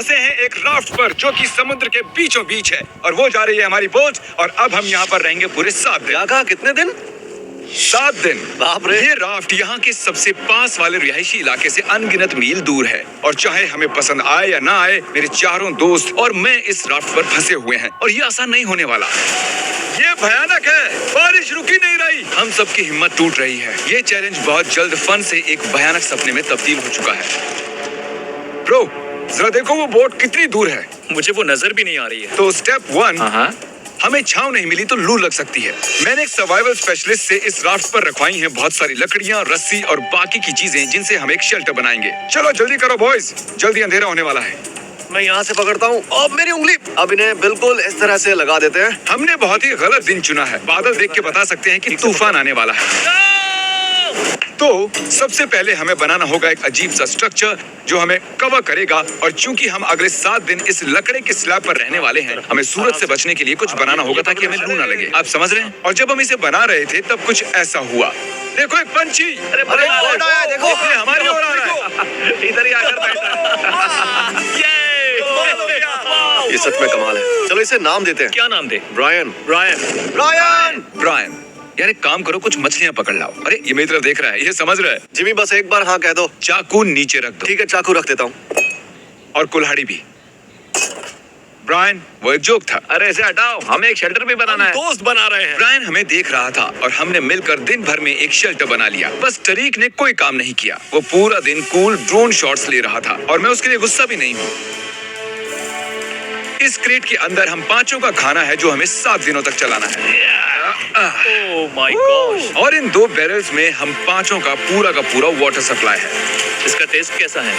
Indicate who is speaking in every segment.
Speaker 1: फंसे हैं एक राफ्ट पर जो कि समुद्र के बीचों बीच है और वो जा रही है हमारी बोट और अब हम यहाँ पर रहेंगे पूरे 7 दिन।
Speaker 2: क्या कहा, कितने दिन?
Speaker 1: 7 दिन।
Speaker 2: बाप रे।
Speaker 1: ये राफ्ट यहाँ के सबसे पास वाले रिहायशी इलाके से अनगिनत मील दूर है और चाहे हमें पसंद आए या ना आए, मेरे चारों दोस्त और मैं इस राफ्ट पर फंसे हुए हैं और ये आसान नहीं होने वाला। ये भयानक है, बारिश रुकी नहीं रही, हम सबकी हिम्मत टूट रही है। ये चैलेंज बहुत जल्द फन से एक भयानक सपने में तब्दील हो चुका है। ब्रो, जरा देखो वो बोट कितनी दूर है।
Speaker 3: मुझे वो नजर भी नहीं आ रही है।
Speaker 1: तो स्टेप 1, हमें छांव नहीं मिली तो लू लग सकती है। मैंने एक सर्वाइवल स्पेशलिस्ट से इस राफ्ट पर रखवाई हैं बहुत सारी लकड़ियां, रस्सी और बाकी की चीजें जिनसे हम एक शेल्टर बनाएंगे। चलो जल्दी करो बॉयज, जल्दी अंधेरा होने वाला है।
Speaker 2: मैं यहाँ से पकड़ता हूँ। अब मेरी उंगली। अब इन्हें बिल्कुल इस तरह से लगा देते हैं।
Speaker 1: हमने बहुत ही गलत दिन चुना है। बादल देख के बता सकते हैं कि तूफान आने वाला है। तो सबसे पहले हमें बनाना होगा एक अजीब सा स्ट्रक्चर जो हमें कवर करेगा और चूंकि हम अगले 7 दिन इस लकड़े के स्लैब पर रहने वाले हैं, हमें सूरज से बचने के लिए कुछ बनाना होगा ताकि हमें लू ना लगे। आप समझ रहे हैं? और जब हम इसे बना रहे थे तब कुछ ऐसा हुआ। देखो एक पंछी,
Speaker 2: अरे बोट आया, देखो
Speaker 1: ये हमारी ओर आ रहा है।
Speaker 3: इधर ही आकर बैठा।
Speaker 2: ये सच में कमाल है। चलो इसे नाम देते हैं।
Speaker 3: क्या नाम दे?
Speaker 2: ब्रायन।
Speaker 3: ब्रायन।
Speaker 1: ब्रायन, यार एक काम करो, कुछ मछलियां पकड़ लाओ। अरे ये मेरी तरफ देख रहा है, ये समझ रहा है।
Speaker 2: जिमी बस एक बार हाँ कह दो।
Speaker 1: चाकू नीचे रख दो।
Speaker 2: ठीक है, चाकू रख देता हूँ।
Speaker 1: और कुल्हाड़ी भी। ब्रायन, वो एक जोक था।
Speaker 3: अरे इसे हटाओ, हमें एक शेल्टर भी बनाना है।
Speaker 2: दोस्त बना रहे हैं।
Speaker 1: ब्रायन हमें देख रहा था और हमने मिलकर दिन भर में एक शेल्टर बना लिया। बस टरीक ने कोई काम नहीं किया। वो पूरा दिन कूल ड्रोन शॉट्स ले रहा था और मैं उसके लिए गुस्सा भी नहीं हूँ। इस क्रेट के अंदर हम 5 का खाना है जो हमें 7 दिनों तक चलाना है।
Speaker 3: Oh my God.
Speaker 1: और इन 2 बैरल्स में हम 5 का पूरा वाटर सप्लाई है।
Speaker 3: इसका टेस्ट कैसा है?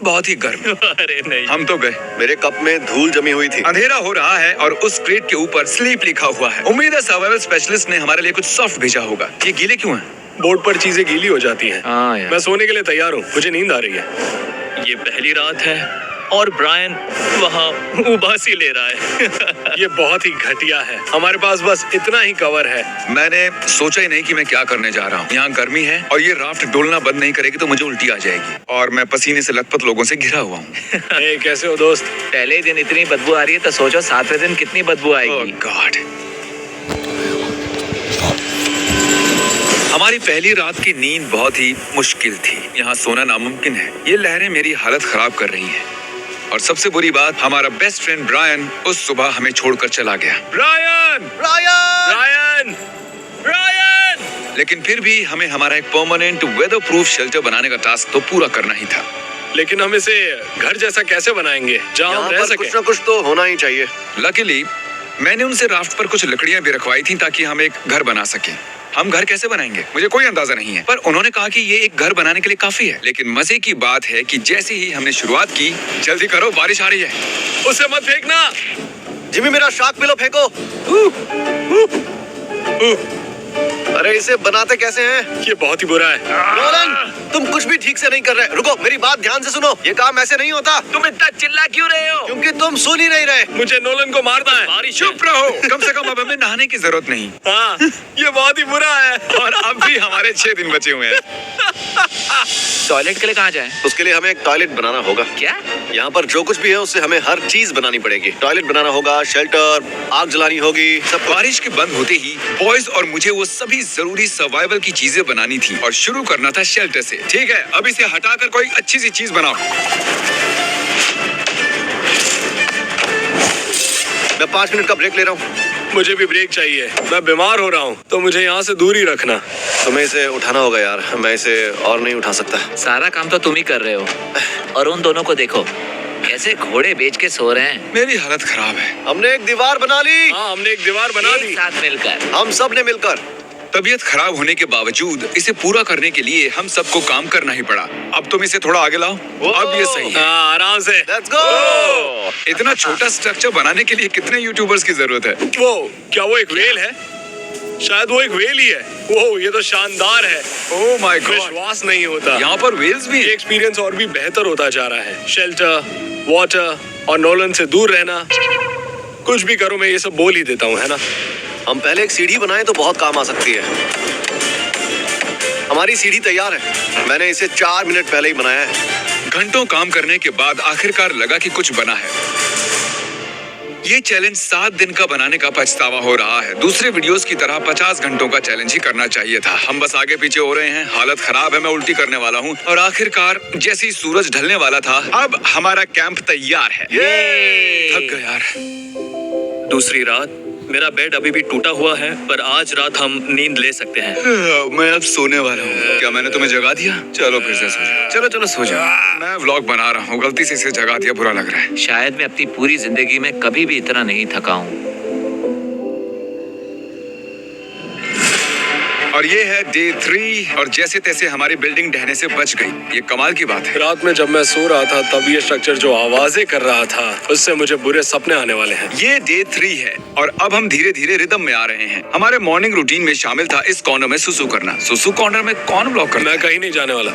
Speaker 1: बहुत ही गर्म।
Speaker 3: अरे नहीं।
Speaker 1: हम तो गए।
Speaker 2: मेरे कप में धूल जमी हुई थी।
Speaker 1: अंधेरा हो रहा है और उस क्रेट के ऊपर स्लीप लिखा हुआ है। उम्मीद है सर्वाइवल स्पेशलिस्ट ने हमारे लिए कुछ सॉफ्ट भेजा होगा। ये गीले क्यों हैं?
Speaker 4: बोर्ड पर चीजें गीली हो जाती हैं।
Speaker 3: हाँ यार।
Speaker 4: मैं सोने के लिए तैयार हूँ, मुझे नींद आ रही है।
Speaker 3: ये पहली रात है और ब्रायन वहाँ उबासी ले रहा है।
Speaker 4: ये बहुत ही घटिया है। हमारे पास बस इतना ही कवर है।
Speaker 1: मैंने सोचा ही नहीं कि मैं क्या करने जा रहा हूँ। यहाँ गर्मी है और ये राफ्ट डोलना बंद नहीं करेगी तो मुझे उल्टी आ जाएगी और मैं पसीने से लथपथ लोगों से घिरा हुआ हूँ।
Speaker 4: ए, कैसे हो दोस्त?
Speaker 3: पहले दिन इतनी बदबू आ रही है तो सोचो 7वें दिन कितनी बदबू आएगी।
Speaker 1: गॉड। हमारी पहली रात की नींद बहुत ही मुश्किल थी। यहाँ सोना नामुमकिन है। ये लहरें मेरी हालत खराब कर रही हैं। और सबसे बुरी बात, हमारा बेस्ट फ्रेंड ब्रायन उस सुबह हमें छोड़कर चला गया। ब्रायन!
Speaker 4: ब्रायन!
Speaker 1: ब्रायन! लेकिन फिर भी हमें हमारा एक परमानेंट वेदर प्रूफ शेल्टर बनाने का टास्क तो पूरा करना ही था।
Speaker 4: लेकिन हम इसे घर जैसा कैसे बनाएंगे जहाँ हम
Speaker 2: यहाँ
Speaker 4: रह
Speaker 2: पर
Speaker 4: सके?
Speaker 2: कुछ ना कुछ तो होना ही चाहिए।
Speaker 1: लकीली मैंने उनसे राफ्ट पर कुछ लकड़ियां भी रखवाई थी ताकि हम एक घर बना सकें। हम घर कैसे बनाएंगे मुझे कोई अंदाजा नहीं है, पर उन्होंने कहा कि ये एक घर बनाने के लिए काफी है। लेकिन मजे की बात है कि जैसे ही हमने शुरुआत की, जल्दी करो बारिश आ रही है।
Speaker 4: उसे मत फेंकना।
Speaker 2: जिमी मेरा शार्क पिलो फेंको। अरे इसे बनाते कैसे हैं?
Speaker 4: ये बहुत ही बुरा है।
Speaker 2: नोलन, तुम कुछ भी ठीक से नहीं कर रहे। रुको, मेरी बात ध्यान से सुनो। ये काम ऐसे नहीं होता।
Speaker 3: तुम इतना चिल्ला क्यों रहे हो?
Speaker 2: क्योंकि तुम सुन ही नहीं रहे।
Speaker 4: मुझे नोलन को मारना है।
Speaker 3: बारिश है।
Speaker 1: चुप रहो, कम से कम अब हमें नहाने की जरूरत नहीं।
Speaker 4: हाँ, ये बहुत ही बुरा है।
Speaker 1: और अब भी हमारे 6 दिन बचे हुए हैं।
Speaker 3: टॉयलेट के लिए कहाँ जाए?
Speaker 2: उसके लिए हमें एक टॉयलेट बनाना होगा।
Speaker 3: क्या?
Speaker 2: यहाँ पर जो कुछ भी है उससे हमें हर चीज बनानी पड़ेगी। टॉयलेट बनाना होगा, शेल्टर, आग जलानी होगी, सब कुछ।
Speaker 1: बारिश के बंद होते ही बॉयज और मुझे वो सभी जरूरी सर्वाइवल की चीजें बनानी थी और शुरू करना था शेल्टर से। ठीक है, अब इसे हटाकर कोई अच्छी सी चीज बनाओ।
Speaker 2: मैं 5 मिनट का ब्रेक ले रहा हूँ।
Speaker 4: मुझे भी ब्रेक चाहिए। मैं बीमार हो रहा हूँ, तो मुझे यहाँ से दूर ही रखना।
Speaker 2: तुम्हें इसे उठाना होगा यार, मैं इसे और नहीं उठा सकता।
Speaker 3: सारा काम तो तुम ही कर रहे हो और उन दोनों को देखो कैसे घोड़े बेच के सो रहे हैं।
Speaker 1: मेरी हालत खराब है।
Speaker 2: हमने एक दीवार बना ली।
Speaker 4: हाँ, हमने एक दीवार बना
Speaker 3: एक
Speaker 4: दी।
Speaker 3: साथ मिलकर।
Speaker 2: हम सब ने मिलकर।
Speaker 1: तबीयत खराब होने के बावजूद इसे पूरा करने के लिए हम सबको काम करना ही पड़ा। अब तुम इसे थोड़ा आगे लाओ। अब ये सही है।
Speaker 4: हाँ, आराम से।
Speaker 2: Let's go.
Speaker 1: इतना छोटा स्ट्रक्चर बनाने के लिए कितने यूट्यूबर्स की जरूरत है?
Speaker 4: वो क्या वो एक व्हेल है? शायद वो एक व्हेल ही है। वो ये तो शानदार है।
Speaker 1: ओह माय गॉड,
Speaker 4: विश्वास नहीं होता।
Speaker 1: यहाँ पर व्हेल्स भी
Speaker 4: ये
Speaker 1: है।
Speaker 4: एक्सपीरियंस और भी बेहतर होता जा रहा है। शेल्टर, वाटर और नोलन से दूर रहना। कुछ भी करो, मैं ये सब बोल ही देता हूँ, है ना?
Speaker 2: हम पहले एक सीढ़ी बनाए तो बहुत काम आ सकती है। हमारी सीढ़ी तैयार है। मैंने इसे 4 मिनट पहले ही बनाया है।
Speaker 1: घंटों काम करने के बाद आखिरकार लगा कि कुछ बना है। ये चैलेंज 7 दिन का बनाने का पछतावा हो रहा है। दूसरे वीडियोस की तरह 50 घंटों का चैलेंज ही करना चाहिए था। हम बस आगे पीछे हो रहे हैं, हालत खराब है, मैं उल्टी करने वाला हूँ। और आखिरकार जैसे ही सूरज ढलने वाला था, अब हमारा कैंप तैयार है। थक गया यार।
Speaker 5: दूसरी रात। मेरा बेड अभी भी टूटा हुआ है, पर आज रात हम नींद ले सकते हैं।
Speaker 1: मैं अब सोने वाला हूँ। क्या मैंने तुम्हें जगा दिया? चलो फिर से सो जाओ। चलो चलो सो जाओ। मैं व्लॉग बना रहा हूँ, गलती से इसे जगा दिया, बुरा लग रहा है।
Speaker 3: शायद मैं अपनी पूरी जिंदगी में कभी भी इतना नहीं थका हूँ।
Speaker 1: और ये है डे 3 और जैसे तैसे हमारी बिल्डिंग ढहने से बच गई। ये कमाल की बात है।
Speaker 4: रात में जब मैं सो रहा था तब ये स्ट्रक्चर जो आवाजें कर रहा था उससे मुझे बुरे सपने आने वाले हैं।
Speaker 1: ये डे 3 है और अब हम धीरे धीरे रिदम में आ रहे हैं। हमारे मॉर्निंग रूटीन में शामिल था इस कॉर्नर में सुसु करना। सुसु कॉर्नर में कौन ब्लॉक करता
Speaker 4: मैं
Speaker 1: है?
Speaker 4: कहीं नहीं जाने वाला।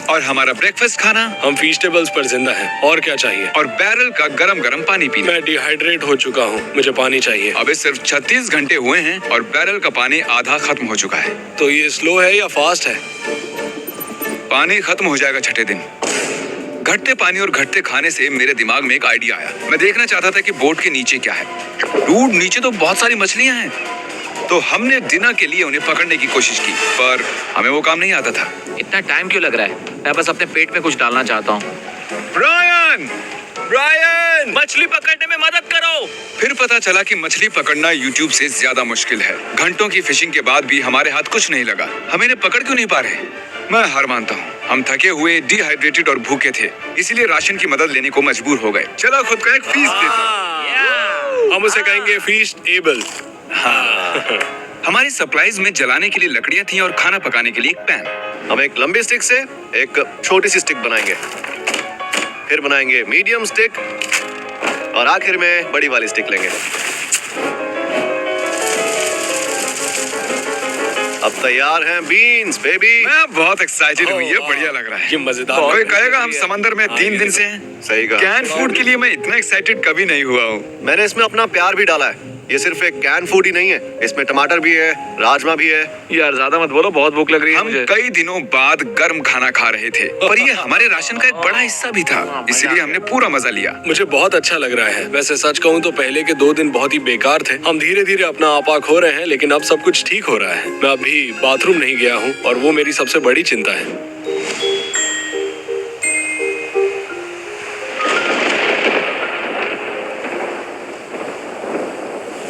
Speaker 1: और हमारा ब्रेकफास्ट खाना
Speaker 4: हम फीस टेबल्स पर जिंदा हैं। और क्या चाहिए?
Speaker 1: और बैरल का गरम गरम पानी पीना।
Speaker 4: मैं डिहाइड्रेट हो चुका हूँ, मुझे पानी चाहिए।
Speaker 1: अबे सिर्फ 36 घंटे हुए हैं और बैरल का पानी आधा खत्म हो चुका है।
Speaker 4: तो ये स्लो है या फास्ट है?
Speaker 1: पानी खत्म हो जाएगा 6ठे दिन। घटते पानी और घटते खाने से मेरे दिमाग में एक आइडिया आया। मैं देखना चाहता था कि बोट के नीचे क्या है। डूड, नीचे तो बहुत सारी मछलियां हैं। तो हमने डिनर के लिए उन्हें पकड़ने की कोशिश की, पर हमें वो काम नहीं आता था।
Speaker 3: इतना टाइम क्यों लग रहा है? मैं बस अपने पेट में कुछ डालना चाहता हूँ।
Speaker 1: ब्रायन! ब्रायन!
Speaker 5: मछली पकड़ने में मदद करो।
Speaker 1: फिर पता चला कि मछली पकड़ना YouTube से ज्यादा मुश्किल है। घंटों की फिशिंग के बाद भी हमारे हाथ कुछ नहीं लगा। हम इन्हें पकड़ क्यों नहीं पा रहे? मैं हार मानता हूँ। हम थके हुए, डिहाइड्रेटेड और भूखे थे, इसीलिए राशन की मदद लेने को मजबूर हो गए। चलो खुद का एक फीस्ट देते हैं।
Speaker 4: हम उसे कहेंगे फीस्ट एबल।
Speaker 1: हमारी सप्लाईज में जलाने के लिए लकड़ियां थी और खाना पकाने के लिए एक पैन।
Speaker 2: हम एक लंबी स्टिक से एक छोटी सी स्टिक बनाएंगे, फिर बनाएंगे मीडियम स्टिक और आखिर में बड़ी वाली स्टिक लेंगे। अब तैयार हैं बीन्स बेबी।
Speaker 1: मैं बहुत एक्साइटेड हूँ, ये बढ़िया लग रहा है।
Speaker 4: ये मजेदार।
Speaker 1: कोई कहेगा हम समंदर में 3 दिन से हैं।
Speaker 2: सही कहा।
Speaker 1: कैन फूड के लिए मैं इतना एक्साइटेड कभी नहीं हुआ हूँ।
Speaker 2: मैंने इसमें अपना प्यार भी डाला है। ये सिर्फ एक कैन फूड ही नहीं है, इसमें टमाटर भी है, राजमा भी है।
Speaker 3: यार ज्यादा मत बोलो, बहुत भूख लग रही है
Speaker 1: हम
Speaker 3: मुझे।
Speaker 1: कई दिनों बाद गर्म खाना खा रहे थे, पर ये हमारे राशन का एक बड़ा हिस्सा भी था, इसलिए हमने पूरा मजा लिया।
Speaker 4: मुझे बहुत अच्छा लग रहा है। वैसे सच कहूँ तो पहले के 2 दिन बहुत ही बेकार थे। हम धीरे धीरे अपना आपा खो रहे हैं, लेकिन अब सब कुछ ठीक हो रहा है। मैं अभी बाथरूम नहीं गया हूँ और वो मेरी सबसे बड़ी चिंता है।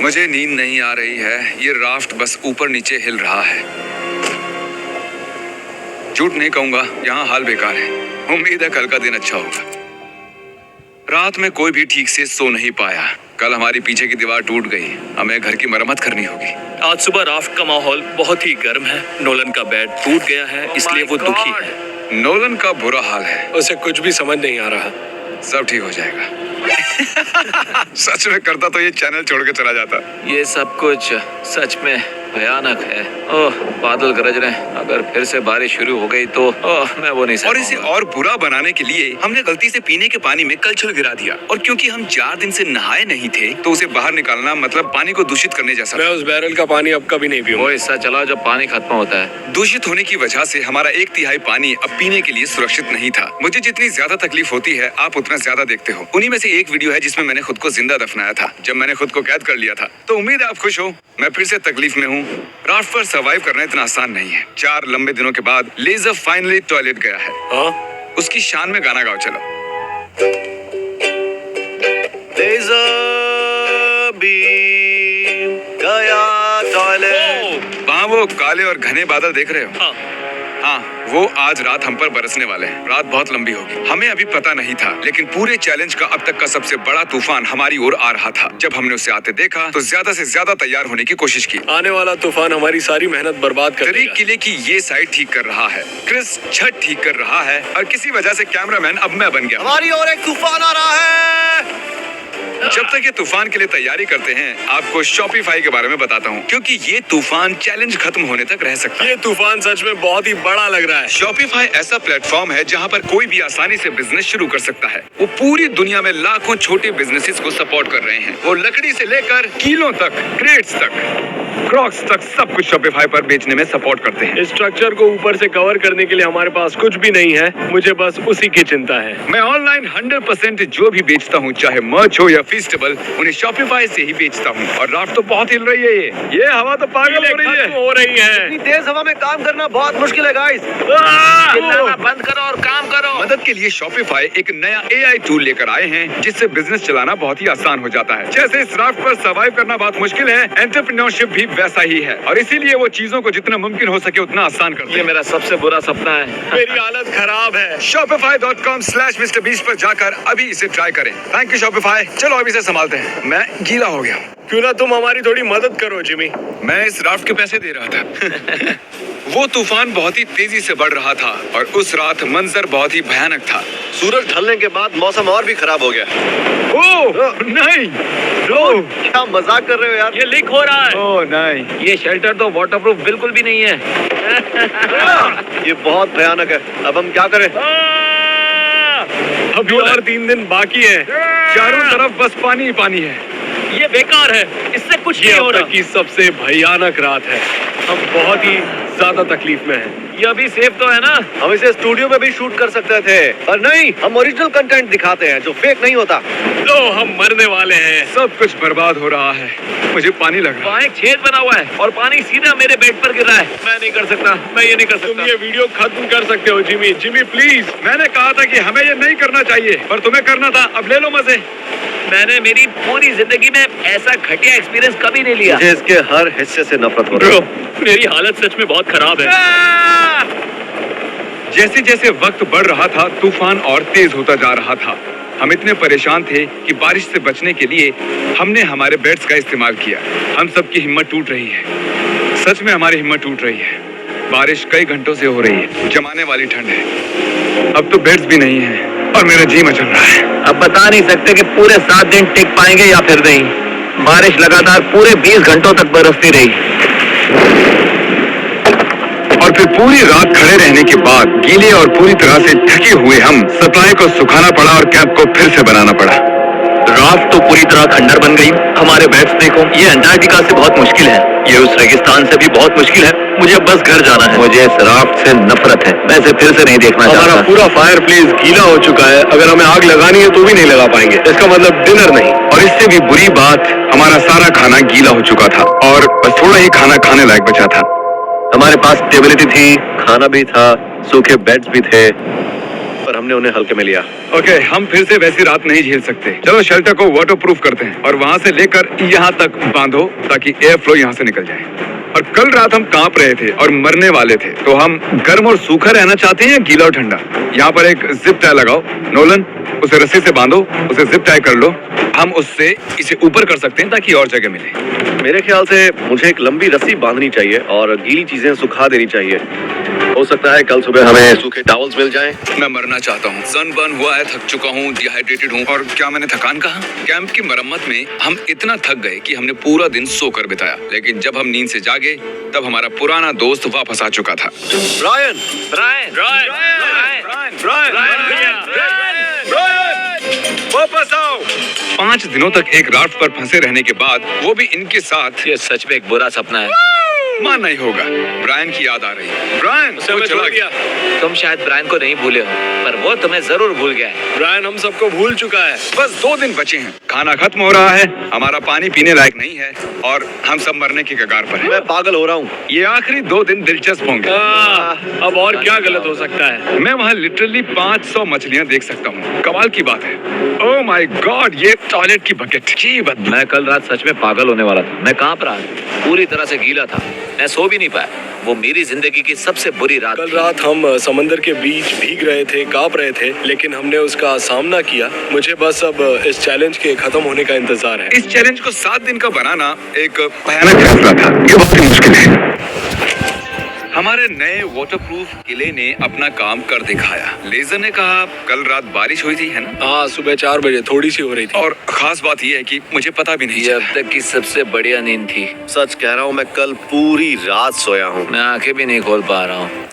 Speaker 1: मुझे नींद नहीं आ रही है। ये राफ्ट बस ऊपर नीचे हिल रहा है। झूठ नहीं कहूंगा, यहाँ हाल बेकार है। उम्मीद है कल का दिन अच्छा होगा। रात में कोई भी ठीक से सो नहीं पाया। कल हमारी पीछे की दीवार टूट गई, हमें घर की मरम्मत करनी होगी।
Speaker 5: आज सुबह राफ्ट का माहौल बहुत ही गर्म है। नोलन का बेड टूट गया है, इसलिए वो दुखी है।
Speaker 1: नोलन का बुरा हाल है।
Speaker 4: उसे कुछ भी समझ नहीं आ रहा।
Speaker 1: सब ठीक हो जाएगा। सच में करता तो ये चैनल छोड़ के चला जाता।
Speaker 3: ये सब कुछ सच में भयानक है। ओह, बादल गरज रहे हैं। अगर फिर से बारिश शुरू हो गई तो मैं वो नहीं
Speaker 1: और इसे और बुरा बनाने के लिए हमने गलती से पीने के पानी में कलछुल गिरा दिया। और क्योंकि हम 4 दिन से नहाए नहीं थे, तो उसे बाहर निकालना मतलब पानी को दूषित करने जैसा
Speaker 4: मैं
Speaker 1: था।
Speaker 4: उस बैरल का पानी अब कभी नहीं
Speaker 3: वो
Speaker 4: पीऊंगा।
Speaker 3: हिस्सा चला जब पानी खत्म होता है।
Speaker 1: दूषित होने की वजह से हमारा 1/3 पानी अब पीने के लिए सुरक्षित नहीं था। मुझे जितनी ज्यादा तकलीफ होती है, आप उतना ज्यादा देखते हो। उन्हीं में से एक वीडियो है जिसमें मैंने खुद को जिंदा दफनाया था, जब मैंने खुद को कैद कर लिया था। तो उम्मीद है आप खुश हो। मैं फिर से तकलीफ में हूँ। राफ्ट पर सर्वाइव करना इतना आसान नहीं है। 4 लंबे दिनों के बाद लेजर फाइनली टॉयलेट गया है।
Speaker 4: हाँ?
Speaker 1: उसकी शान में गाना गाओ चलो।
Speaker 2: लेज़र बीम गया टॉयलेट।
Speaker 1: वहाँ वो काले और घने बादल देख रहे हो?
Speaker 5: हाँ।
Speaker 1: हाँ, वो आज रात हम पर बरसने वाले हैं। रात बहुत लंबी होगी। हमें अभी पता नहीं था, लेकिन पूरे चैलेंज का अब तक का सबसे बड़ा तूफान हमारी ओर आ रहा था। जब हमने उसे आते देखा तो ज्यादा से ज्यादा तैयार होने की कोशिश की।
Speaker 4: आने वाला तूफान हमारी सारी मेहनत बर्बाद कर
Speaker 1: तरीक
Speaker 4: देगा।
Speaker 1: किले की ये साइड ठीक कर रहा है, क्रिस छत ठीक कर रहा है और किसी वजह से कैमरामैन अब मैं बन गया।
Speaker 2: हमारी ओर एक तूफान आ रहा है।
Speaker 1: जब तक ये तूफान के लिए तैयारी करते हैं, आपको शॉपिफाई के बारे में बताता हूँ, क्योंकि ये तूफान चैलेंज खत्म होने तक रह सकता है।
Speaker 4: ये तूफान सच में बहुत ही बड़ा लग रहा है।
Speaker 1: शॉपिफाई ऐसा प्लेटफॉर्म है जहाँ पर कोई भी आसानी से बिजनेस शुरू कर सकता है। वो पूरी दुनिया में लाखों छोटे बिजनेसेस को सपोर्ट कर रहे हैं। वो लकड़ी से लेकर कीलों तक, क्रेट्स तक, क्रॉक्स तक सब कुछ शॉपिफाई पर बेचने में सपोर्ट करते हैं।
Speaker 4: इस स्ट्रक्चर को ऊपर से कवर करने के लिए हमारे पास कुछ भी नहीं है। मुझे बस उसी की चिंता है।
Speaker 1: मैं ऑनलाइन 100% जो भी बेचता हूँ, चाहे मर्च हो या फेस्टिवल, उन्हें शॉपिफाई से ही बेचता हूँ। और राफ्ट तो बहुत हिल रही है। ये हवा तो पागल हो रही है।
Speaker 4: हो रही है।
Speaker 2: इतनी तेज हवा में काम करना बहुत मुश्किल है गाइस।
Speaker 3: चिल्लाना बंद करो और काम करो।
Speaker 1: मदद के लिए शॉपिफाई एक नया AI टूल लेकर आए हैं, जिससे बिजनेस चलाना बहुत ही आसान हो जाता है। जैसे इस राफ्ट पर सर्वाइव करना बहुत मुश्किल है, एंटरप्रेन्योरशिप भी वैसा ही है। और इसीलिए वो चीजों को जितना मुमकिन हो सके उतना आसान करते
Speaker 3: ये
Speaker 1: हैं।
Speaker 3: मेरा सबसे बुरा सपना है।
Speaker 4: मेरी हालत खराब है।
Speaker 1: Shopify.com/MrBeast पर जाकर अभी इसे ट्राई करें। Thank you Shopify. चलो अभी इसे संभालते हैं। मैं गीला हो गया।
Speaker 4: क्यों ना तुम हमारी थोड़ी मदद करो जिमी।
Speaker 1: मैं इस राफ्ट के पैसे दे रहा था। वो तूफान बहुत ही तेजी से बढ़ रहा था और उस रात मंजर बहुत ही भयानक था।
Speaker 2: सूरज ढलने के बाद मौसम और भी खराब हो गया।
Speaker 1: ओह नहीं,
Speaker 2: क्या मजाक कर रहे हो यार?
Speaker 3: ये लीक हो रहा है।
Speaker 1: ओह नहीं।
Speaker 3: ये शेल्टर तो वाटरप्रूफ बिल्कुल भी नहीं है।
Speaker 2: ये बहुत भयानक है। अब हम क्या करें?
Speaker 4: अभी और 3 दिन बाकी है।
Speaker 1: चारों तरफ बस पानी ही पानी है।
Speaker 3: ये बेकार है, इससे कुछ
Speaker 4: ये
Speaker 3: नहीं हो
Speaker 4: अब
Speaker 3: रहा।
Speaker 4: तक की सबसे भयानक रात है। हम बहुत ही ज्यादा तकलीफ में हैं।
Speaker 3: ये अभी सेफ तो है ना?
Speaker 2: हम इसे स्टूडियो में भी शूट कर सकते थे, पर नहीं, हम ओरिजिनल कंटेंट दिखाते हैं जो फेक नहीं होता।
Speaker 4: तो हम मरने वाले हैं।
Speaker 1: सब कुछ बर्बाद हो रहा है। मुझे पानी लग रहा है।
Speaker 3: वहाँ एक छेद बना हुआ है और पानी सीधा मेरे बेड पर गिर रहा है। मैं नहीं कर सकता, मैं ये नहीं कर
Speaker 4: तुम
Speaker 3: सकता।
Speaker 4: ये वीडियो खत्म कर सकते हो जिमी। Jimmy please.
Speaker 1: मैंने कहा था कि हमें ये नहीं करना चाहिए, पर तुम्हें करना था। अब ले लो मजे।
Speaker 3: मैंने मेरी पूरी जिंदगी में ऐसा घटिया एक्सपीरियंस कभी नहीं लिया।
Speaker 2: मुझे इसके हर हिस्से से नफरत हो रही है।
Speaker 5: मेरी हालत सच में बहुत खराब है।
Speaker 1: जैसे जैसे वक्त बढ़ रहा था, तूफान और तेज होता जा रहा था। हम इतने परेशान थे कि बारिश से बचने के लिए हमने हमारे बेड्स का इस्तेमाल किया। हम सबकी हिम्मत टूट रही है। सच में हमारी हिम्मत टूट रही है। बारिश कई घंटों से हो रही है। जमाने वाली ठंड है। अब तो बेड्स भी नहीं है और मेरा जी मचल रहा है।
Speaker 3: अब बता नहीं सकते कि पूरे 7 दिन टिक पाएंगे या फिर नहीं। बारिश लगातार पूरे 20 घंटों तक बरसती रही
Speaker 1: और फिर पूरी रात खड़े रहने के बाद गीले और पूरी तरह से ढके हुए हम सप्लाई को सुखाना पड़ा और कैंप को फिर से बनाना पड़ा।
Speaker 5: राफ्ट तो पूरी तरह खंडर बन गई। हमारे बेड्स देखो, ये अंटार्कटिका से बहुत मुश्किल है। ये उस रेगिस्तान से भी बहुत मुश्किल है। मुझे बस घर जाना है।
Speaker 3: मुझे इस राफ्ट से नफरत है। मैं इसे फिर से नहीं देखना
Speaker 4: हमारा
Speaker 3: चाहता।
Speaker 4: पूरा फायर प्लेस गीला हो चुका है। अगर हमें आग लगानी है तो भी नहीं लगा पाएंगे। इसका मतलब डिनर नहीं।
Speaker 1: और इससे भी बुरी बात, हमारा सारा खाना गीला हो चुका था और बस थोड़ा ही खाना खाने लायक बचा था।
Speaker 2: हमारे पास स्टेबिलिटी थी, खाना भी था, सूखे बेड्स भी थे, पर हमने उन्हें हल्के में लिया।
Speaker 1: ओके, हम फिर से वैसी रात नहीं झेल सकते। चलो शेल्टर को वाटरप्रूफ करते हैं और वहाँ से लेकर यहाँ तक बांधो ताकि एयर फ्लो यहाँ से निकल जाए। और कल रात हम कांप रहे थे और मरने वाले थे, तो हम गर्म और सूखा रहना चाहते हैं या गीला और ठंडा? यहाँ पर एक जिप टाई लगाओ। नोलन, उसे रस्सी से बांधो, उसे जिप टाई कर लो। हम उससे इसे ऊपर कर सकते हैं ताकि और जगह मिले।
Speaker 2: मेरे ख्याल से मुझे एक लंबी रस्सी बांधनी चाहिए और गीली चीजें सुखा देनी चाहिए। हो सकता है कल सुबह हमें सूखे टॉवल्स मिल जाएं।
Speaker 1: मैं मरना चाहता हूँ। सनबर्न हुआ है, थक चुका हूँ, डिहाइड्रेटेड हूँ। और क्या मैंने थकान कहा? कैंप की मरम्मत में हम इतना थक गए कि हमने पूरा दिन सोकर बिताया। लेकिन जब हम नींद से जागे तब हमारा पुराना दोस्त वापस आ चुका था।
Speaker 2: ब्रायन,
Speaker 1: वापस आओ। 5 दिनों तक एक राफ्ट पर फंसे रहने के बाद, वो भी इनके साथ।
Speaker 3: ये सच में एक बुरा सपना है।
Speaker 1: मान नहीं होगा। ब्रायन की याद आ रही है। ब्रायन, वो चला गया।
Speaker 3: तुम शायद ब्रायन को नहीं भूले हो, पर वो तुम्हें जरूर भूल गया है।
Speaker 4: ब्रायन हम सबको भूल चुका है।
Speaker 1: बस 2 दिन बचे हैं। खाना खत्म हो रहा है, हमारा पानी पीने लायक नहीं है और हम सब मरने की कगार पर हैं।
Speaker 2: मैं पागल हो रहा हूँ।
Speaker 1: ये आखिरी 2 दिन दिलचस्प होंगे।
Speaker 4: अब और क्या गलत हो सकता है?
Speaker 1: मैं वहाँ लिटरली 500 मछलियाँ देख सकता हूँ। कमाल की बात है। ओह माय गॉड, ये टॉयलेट की बकेट की बदबू।
Speaker 3: मैं कल रात सच में पागल होने वाला था। मैं कांप रहा था, पूरी तरह से गीला था। मैं सो भी नहीं पाया। वो मेरी जिंदगी की सबसे बुरी रात
Speaker 4: कल
Speaker 3: थी।
Speaker 4: रात हम समंदर के बीच भीग रहे थे, कांप रहे थे, लेकिन हमने उसका सामना किया। मुझे बस अब इस चैलेंज के खत्म होने का इंतजार है।
Speaker 1: इस चैलेंज को 7 दिन का बनाना एक भयानक फैसला था। ये बहुत ही मुश्किल है। हमारे नए वाटरप्रूफ किले ने अपना काम कर दिखाया। लेजर ने कहा कल रात बारिश हुई थी, है ना?
Speaker 4: हाँ, सुबह 4 बजे थोड़ी सी हो रही थी।
Speaker 1: और खास बात यह है कि मुझे पता भी नहीं
Speaker 3: ये अब
Speaker 1: चला।
Speaker 3: तक की सबसे बढ़िया नींद थी।
Speaker 2: सच कह रहा हूँ, मैं कल पूरी रात सोया हूँ।
Speaker 3: मैं आंखें भी नहीं खोल पा रहा हूँ।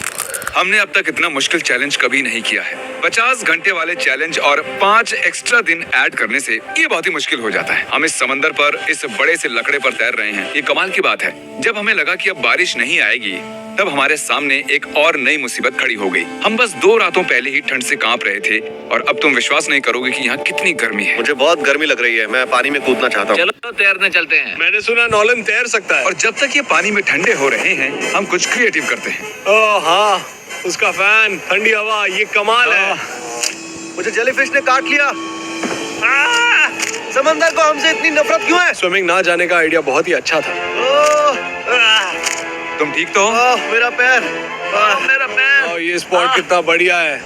Speaker 1: हमने अब तक इतना मुश्किल चैलेंज कभी नहीं किया है। 50 घंटे वाले चैलेंज और 5 एक्स्ट्रा दिन ऐड करने से ये बहुत ही मुश्किल हो जाता है। हम इस समंदर पर इस बड़े से लकड़े पर तैर रहे हैं। ये कमाल की बात है। जब हमें लगा कि अब बारिश नहीं आएगी, तब हमारे सामने एक और नई मुसीबत खड़ी हो गई। हम बस 2 रातों पहले ही ठंड से कांप रहे थे और अब तुम विश्वास नहीं करोगे कि यहाँ कितनी गर्मी है।
Speaker 2: मुझे बहुत गर्मी लग रही है, मैं पानी में कूदना चाहता हूँ।
Speaker 3: चलो तैरने चलते हैं।
Speaker 4: मैंने सुना नॉलन तैर सकता है।
Speaker 1: और जब तक ये पानी में ठंडे हो रहे हैं, हम कुछ क्रिएटिव करते हैं।
Speaker 4: ओह हाँ, उसका फैन, ठंडी हवा, ये कमाल है।
Speaker 2: मुझे जेलीफिश ने काट लिया। समंदर को हमसे इतनी नफरत क्यों है?
Speaker 4: स्विमिंग ना जाने का आइडिया बहुत ही अच्छा था।
Speaker 1: तुम ठीक तो हो?
Speaker 2: मेरा पैर।
Speaker 3: मेरा पैर।
Speaker 4: ये स्पॉट कितना बढ़िया है।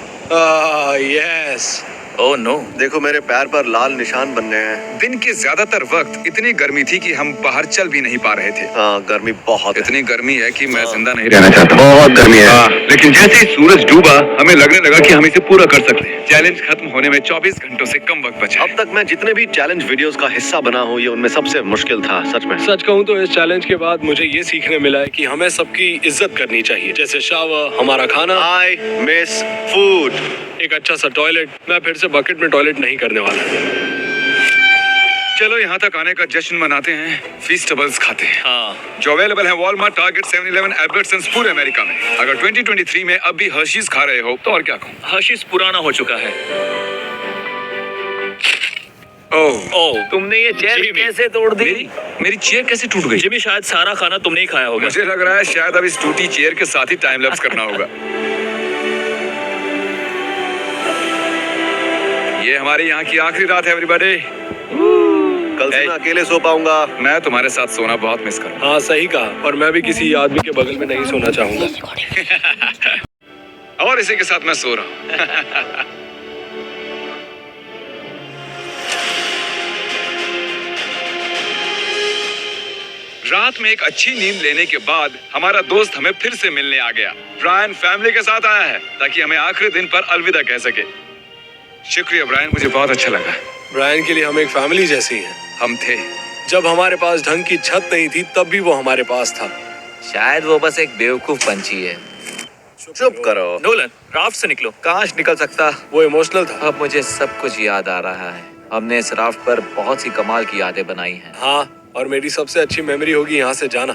Speaker 4: यस।
Speaker 3: Oh no.
Speaker 2: देखो, मेरे पैर पर लाल निशान बन गए हैं।
Speaker 1: दिन के ज्यादातर वक्त इतनी गर्मी थी कि हम बाहर चल भी नहीं पा रहे थे।
Speaker 2: हाँ, गर्मी बहुत है।
Speaker 1: इतनी गर्मी है कि मैं जिंदा नहीं रहना चाहता। बहुत गर्मी है। लेकिन जैसे ही सूरज डूबा, हमें लगने लगा कि हम इसे पूरा कर सकते हैं। चैलेंज खत्म होने में 24 घंटों से कम वक्त बचा है।
Speaker 2: अब तक मैं जितने भी चैलेंज वीडियोस का हिस्सा बना हूँ, ये उनमें सबसे मुश्किल था, सच में।
Speaker 4: सच कहूँ तो इस चैलेंज के बाद मुझे ये सीखने मिला है कि हमें सबकी इज्जत करनी चाहिए, जैसे शावर, हमारा खाना,
Speaker 2: आई मिस फूड।
Speaker 4: एक अच्छा सा टॉयलेट। मैं फिर से बकेट में टॉयलेट नहीं करने वाला।
Speaker 1: चलो यहाँ तक आने का जश्न मनाते हैं, फीस्टेबल्स खाते हैं।
Speaker 3: हाँ।
Speaker 1: जो अवेलेबल है वॉलमार्ट, टारगेट, 7-Eleven, एल्बर्ट्सन्स, पूरे अमेरिका में। अगर 2023 में अब भी हर्शीज खा रहे हो तो और क्या कहूँ।
Speaker 3: हर्शीज पुराना हो चुका है।
Speaker 1: ओह,
Speaker 3: तुमने ये चेयर
Speaker 4: जिमी।
Speaker 3: कैसे तोड़ दी?
Speaker 1: मेरी चेयर कैसे टूट गई?
Speaker 3: जिमी, शायद सारा खाना तुमने ही खाया होगा।
Speaker 1: मुझे लग रहा है शायद अब इस टूटी चेयर के साथ ही टाइम लैप्स करना होगा। ये हमारी यहाँ की आखिरी रात है एवरीबॉडी।
Speaker 2: कल से मैं अकेले सो पाऊंगा।
Speaker 1: मैं तुम्हारे साथ सोना बहुत मिस करूंगा।
Speaker 4: हाँ, सही कहा। और मैं भी किसी आदमी के बगल में नहीं सोना चाहूंगा।
Speaker 1: और इसी के साथ मैं सो रहा हूँ। रात में एक अच्छी नींद लेने के बाद हमारा दोस्त हमें फिर से मिलने आ गया। ब्रायन फैमिली के साथ आया है ताकि हमें आखिरी दिन पर अलविदा कह सके। शुक्रिया ब्रायन, मुझे बहुत अच्छा लगा।
Speaker 4: ब्रायन के लिए हम एक फैमिली जैसी हैं।
Speaker 1: हम थे।
Speaker 4: जब हमारे पास ढंग की छत नहीं थी, तब भी वो हमारे पास था।
Speaker 3: शायद वो बस एक बेवकूफ पंछी है।
Speaker 2: चुप करो।
Speaker 3: नोलन, राफ्ट से निकलो। काश निकल सकता।
Speaker 4: वो इमोशनल था।
Speaker 3: अब मुझे सब कुछ याद आ रहा है। हमने इस राफ्ट पर बहुत सी कमाल की यादें बनाई हैं।
Speaker 4: हाँ, और मेरी सबसे अच्छी मेमोरी होगी यहाँ से जाना।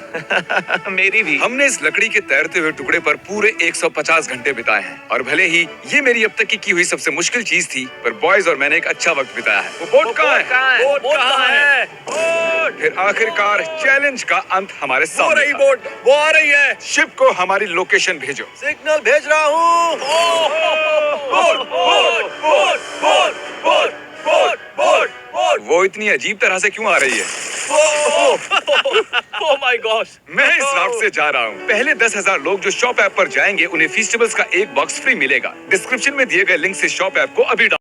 Speaker 3: मेरी भी।
Speaker 1: हमने इस लकड़ी के तैरते हुए टुकड़े पर पूरे 150 घंटे बिताए हैं और भले ही ये मेरी अब तक की हुई सबसे मुश्किल चीज थी, पर बॉयज और मैंने एक अच्छा वक्त बिताया है। वो बोट कहाँ है?
Speaker 3: बोट कहाँ है?
Speaker 1: फिर आखिरकार चैलेंज का अंत हमारे
Speaker 4: वो
Speaker 1: सामने
Speaker 4: रही
Speaker 1: था।
Speaker 4: बोट, वो आ रही है।
Speaker 1: शिप को हमारी लोकेशन भेजो।
Speaker 2: सिग्नल भेज रहा हूँ।
Speaker 1: वो इतनी अजीब तरह से क्यों आ रही है?
Speaker 3: Oh my God.
Speaker 1: मैं इस राफ्ट से जा रहा हूँ। पहले 10,000 लोग जो शॉप ऐप पर जाएंगे, उन्हें फीस्टेबल्स का एक बॉक्स फ्री मिलेगा। डिस्क्रिप्शन में दिए गए लिंक से शॉप ऐप को अभी